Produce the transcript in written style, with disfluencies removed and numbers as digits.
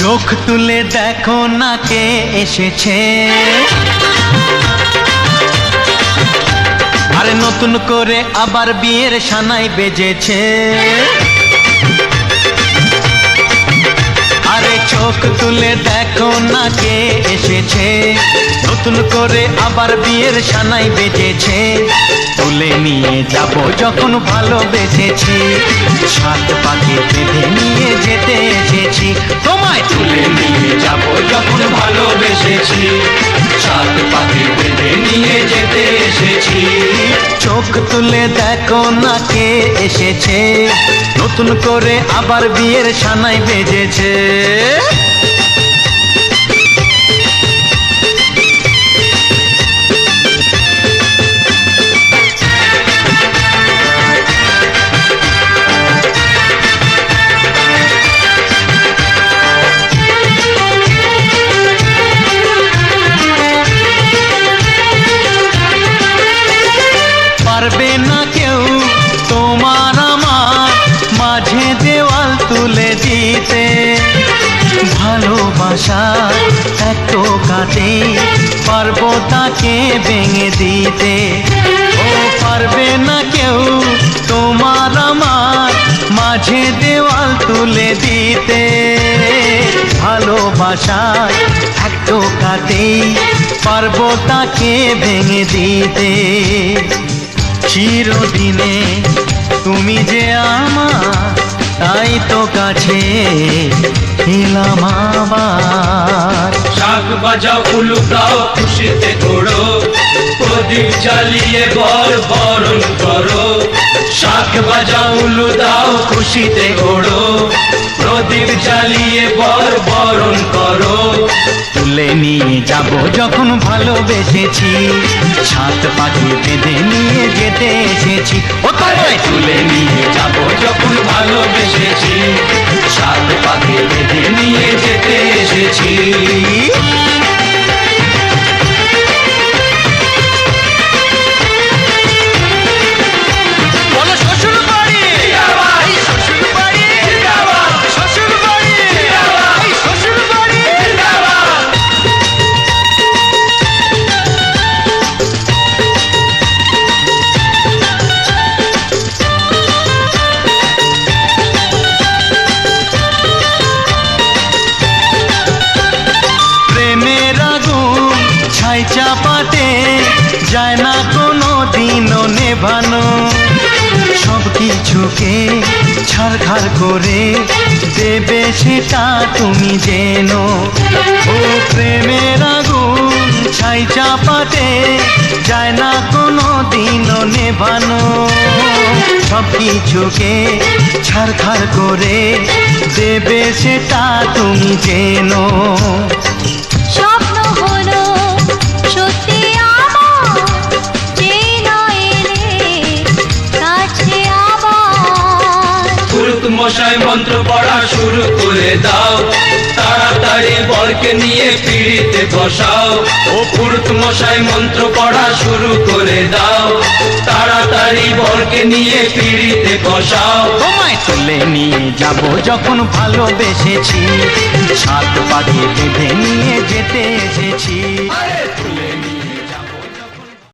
চোখ তুলে দেখো না কে এসেছে, আরে নতুন করে আবার বিয়ের সানাই বেজেছে। আরে চোখ তুলে দেখো না কে এসেছে, নতুন করে আবার বিয়ের সানাই বেজেছে। তুলে নিয়ে যাব যখন ভালোবেসেছি, সাত পাকে বেঁধে নিয়ে যেতে এসেছি। তোমায় তুলে নিয়ে যাব যখন ভালোবেসেছি, সাত পাকে বেঁধে নিয়ে যেতে এসেছি। চোখ তুলে দেখো না কে এসেছে, নতুন করে আবার বিয়ের সানাই বেজেছে। পারবে না কেউ তোমার আমার মাঝে দেওয়াল তুলে দিতে, ভালোবাসা এত কাটে পারবো তাকে ভেঙে দিতে। ও পারবে না কেউ তোমার আমার মাঝে দেওয়াল তুলে দিতে, ভালোবাসা এত কাটে পারবো তাকে ভেঙে দিতে। চিরদিনে তুমি যে আমার, তাই তো কাছে এলাম আবার। শাক বাজাও উলু দাও খুশিতে ঘোড়ো, প্রদীপ জ্বালিয়ে বর বরণ করো। শাক বাজাও উলু দাও খুশিতে ঘোড়ো, প্রদীপ জ্বালিয়ে বর বরণ করো। তুলে নিয়ে যাব যখন ভালোবেসেছি, সাত পাখি বেঁধে নিয়ে যেতে এসেছি। ও তোমায় তুলে নিয়ে যাব যখন ভালোবেসেছি, সাত পাখি বেঁধে নিয়ে যেতে এসেছি। ছাই চাপাতে যায় না কোনো দিনও নেভানো, সব কিছুকে ছারখার করে দেবে সেটা তুমি জেনো। ও প্রেমের আগুন ছাই চাপাতে যায় না কোনো দিনও নেভানো, সব কিছুকে ছারখার করে দেবে সেটা তুমি জেনো। স্বপ্ন হলো সত্যি আমার, যে নয় এলে কাছে আবার। পুরুত মশাই মন্ত্র পড়া শুরু করে দাও, তাড়াতাড়ি বরকে নিয়ে পিড়িতে বসাও। ও পুরুত মশাই মন্ত্র পড়া শুরু করে দাও, তাড়াতাড়ি বরকে নিয়ে পিড়িতে বসাও। তোমায় তুলে নিয়ে যাব যখন ভালোবেসেছি, সাত পাখি বেঁধে নিয়ে যেতে এসেছি। তুলে